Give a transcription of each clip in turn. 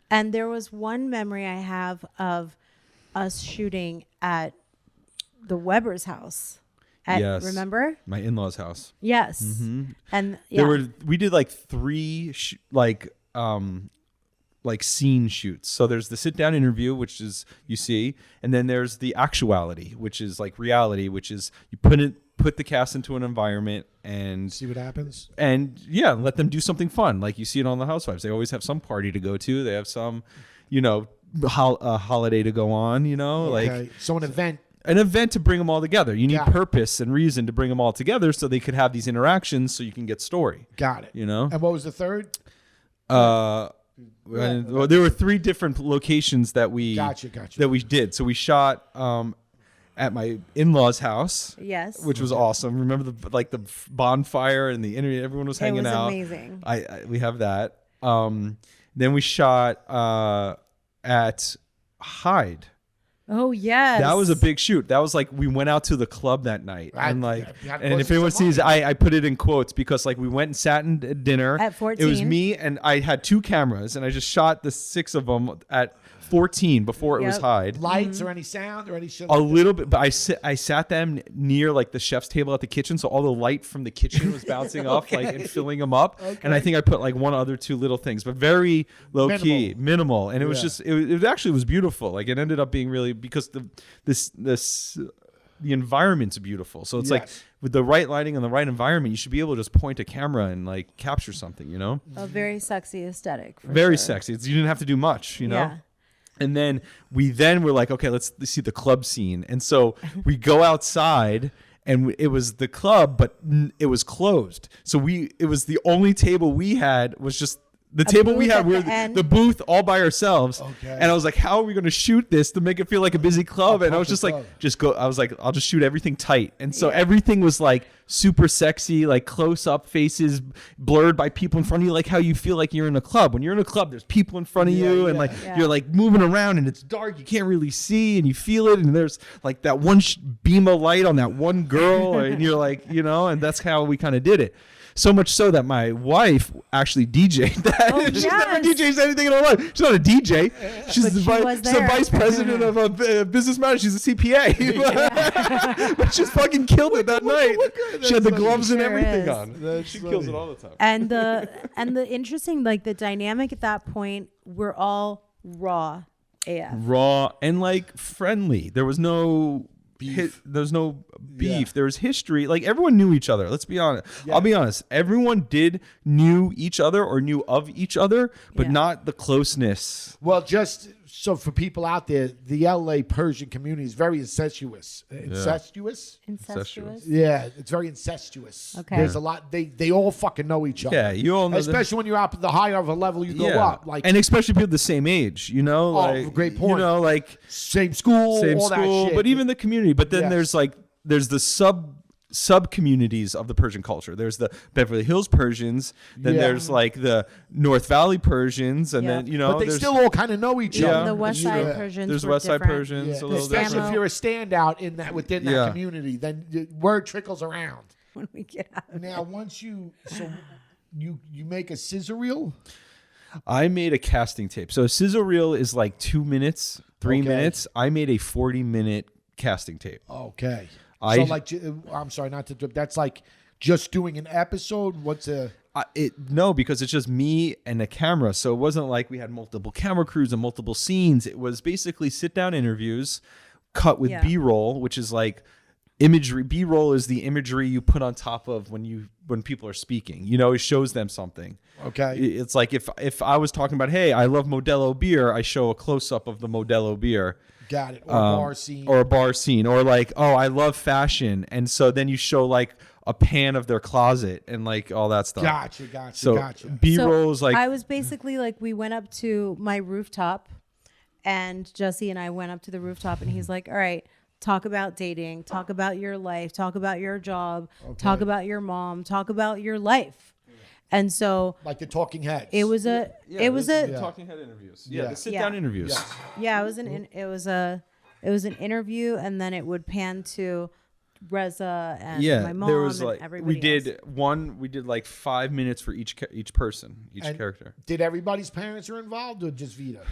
And there was one memory I have of us shooting at the Weber's house. Yes. Remember? My in-laws' house. Yes. Mm-hmm. And yeah. We did like 3 scene shoots. So there's the sit down interview, which is you see, and then there's the actuality, which is like reality, which is you put the cast into an environment and see what happens. And yeah, let them do something fun. Like you see it on the Housewives. They always have some party to go to. They have some, holiday to go on, Okay. So an event. An event to bring them all together. You need purpose and reason to bring them all together so they could have these interactions so you can get story. Got it. And what was the third? Well, there were 3 different locations that we that we did. So we shot at my in-laws' house. Yes. Which was awesome. Remember the bonfire and the interview, everyone was hanging out. It was amazing. We have that. Then we shot at Hyde. Oh yes, that was a big shoot. That was like we went out to the club that night, and if anyone sees, I put it in quotes because like we went and sat in dinner at 14. It was me and I had 2 cameras, and I just shot the 6 of them at 14 before it was Hyde. Lights or any sound or any shit. A little bit, but I sat them near like the chef's table at the kitchen, so all the light from the kitchen was bouncing off like and filling them up. Okay. And I think I put like 1 other 2 little things, but very low key, minimal, and it was just it actually was beautiful. Like it ended up being really because the environment's beautiful. So it's like with the right lighting and the right environment, you should be able to just point a camera and like capture something. A very sexy aesthetic. Very sexy. You didn't have to do much. Yeah. And then we were like, okay, let's see the club scene. And so we go outside, and it was the club, but it was closed. So it was the only table we had was just the table we had. We were the booth all by ourselves. Okay. And I was like, how are we going to shoot this to make it feel like a busy club? And I was just like, I was like, I'll just shoot everything tight. And so everything was like super sexy, like close up faces blurred by people in front of you, like how you feel like you're in a club. When you're in a club, there's people in front of you and you're like moving around and it's dark. You can't really see and you feel it. And there's like that one beam of light on that one girl and you're like, and that's how we kind of did it. So much so that my wife actually DJ'd that. Oh, She's never DJ'd anything in her life. She's not a DJ. She's the vice president of a business matter. She's a CPA. But she's fucking killed it that night. She had the gloves and everything on. She kills it all the time. And the interesting, like the dynamic at that point, we're all raw AF. Raw and like friendly. There was no there's no beef. There's history. Like everyone knew each other. Let's be honest. I'll be honest. Everyone knew each other or knew of each other, but not the closeness. Well, just so for people out there, the LA Persian community is very incestuous. Incestuous? Yeah, it's very incestuous. Okay. There's a lot. They all fucking know each other. Yeah, you all know. Especially when you're up at the higher of a level, you go up. Like, and especially people the same age. Like, great point. Like same school, all that shit. But even the community. But then there's the sub communities of the Persian culture. There's the Beverly Hills Persians, then there's like the North Valley Persians, and then but they still all kind of know each other. The West Side Persians. There's West Side Persians, a little especially if you're a standout within that community, then word trickles around. When we get out. Now, once you make a scissor reel. I made a casting tape. So a sizzle reel is like 2 minutes, 3 minutes. I made a 40-minute casting tape. Okay. I'm sorry, not to. That's like just doing an episode. No, because it's just me and a camera. So it wasn't like we had multiple camera crews and multiple scenes. It was basically sit-down interviews cut with B-roll, which is like imagery. B-roll is the imagery you put on top of when people are speaking. It shows them something. Okay. It's like if I was talking about, hey, I love Modelo beer, I show a close-up of the Modelo beer. Got it. Or a bar scene. Or a bar scene. Or like, oh, I love fashion. And so then you show like a pan of their closet and like all that stuff. Gotcha. B-roll is like... I was basically like, we went up to my rooftop and Jesse and I went up to the rooftop and he's like, all right, talk about dating, talk about your life, talk about your job, talk about your mom, talk about your life. And so, like the Talking Heads, it was the Talking Head interviews. The sit down interviews. Yeah, it was an interview, and then it would pan to Reza and Yeah, my mom there was and like everybody we did like 5 minutes for each person, each And character. Did everybody's parents are involved or just Vida?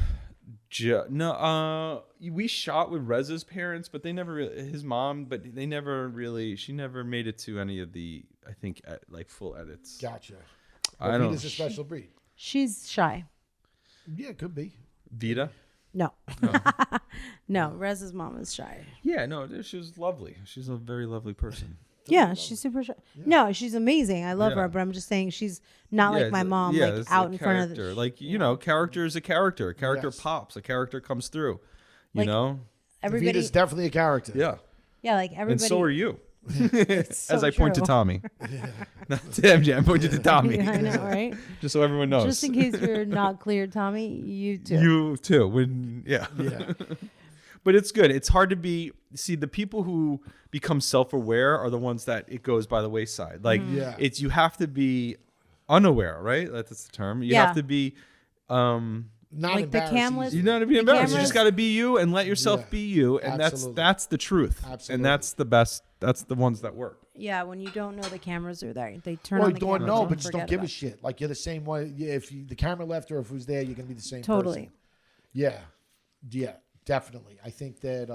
No, we shot with Reza's parents, but they never really, his mom, but they never really, she never made it to any of the, I think, like full edits. Gotcha. I don't. Vida's a special breed. She's shy. Yeah, it could be. Vida? No. No, Reza's mom is shy. Yeah, no, she was lovely. She's a very lovely person. Yeah, she's super shy. Yeah. No, she's amazing. I love Yeah. her, but I'm just saying she's not like my mom, like it's out a in front of character. Like, you know, character is a character. A character Yes. pops. A character comes through. You Like, know? everybody. Vida's definitely a character. Yeah. Yeah, like everybody. And so are you. so As I point to true. Tommy. Not to MJ, I'm pointing to Tommy. Yeah, I know, right? Just so everyone knows. Just in case you're not clear, Tommy, you too. You too. When yeah. But it's good. It's hard to see the people who become self-aware are the ones that it goes by the wayside. Like it's you have to be unaware, right? That's the term. You have to be Not like the cameras. you know to be embarrassed. You cameras- just got to be you and let yourself Yeah. be you, and Absolutely. that's the truth. Absolutely. And that's the best. That's the ones that work. Yeah, when you don't know the cameras are there, they turn Well, on you the don't cameras know, and but just don't forget give a about it. shit. Like you're the same way. Yeah, if the camera left or if who's there, you're gonna be the same. Totally. Person. Yeah, definitely. I think that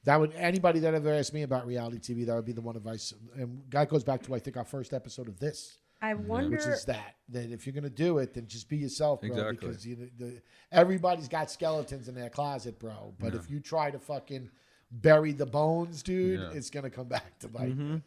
that would anybody that ever asked me about reality TV, that would be the one advice. And that goes back to I think our first episode of this, I wonder. which is that if you're gonna do it, then just be yourself, bro. Exactly. Because everybody's got skeletons in their closet, bro. But if you try to fucking bury the bones, dude, it's gonna come back to bite you.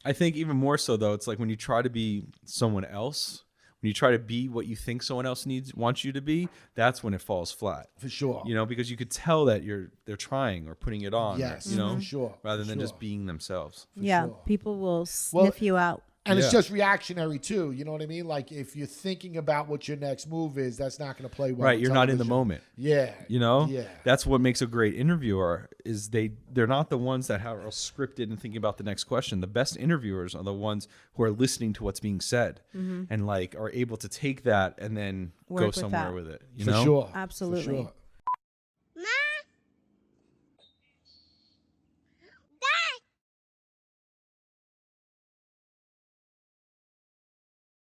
I think even more so though, it's like when you try to be someone else, when you try to be what you think someone else wants you to be, that's when it falls flat. For sure. You know, because you could tell that they're trying or putting it on. Yes, You know, for sure. rather for than sure. just being themselves. Yeah, sure. people will sniff you out. And it's Yeah. just reactionary too. You know what I mean? Like if you're thinking about what your next move is, that's not going to play well. Right. on You're not in the television. moment. Yeah. You know, Yeah. that's what makes a great interviewer is they're not the ones that are scripted and thinking about the next question. The best interviewers are the ones who are listening to what's being said and like are able to take that and then Work go with somewhere that. with it. You For know? sure. Absolutely. For sure.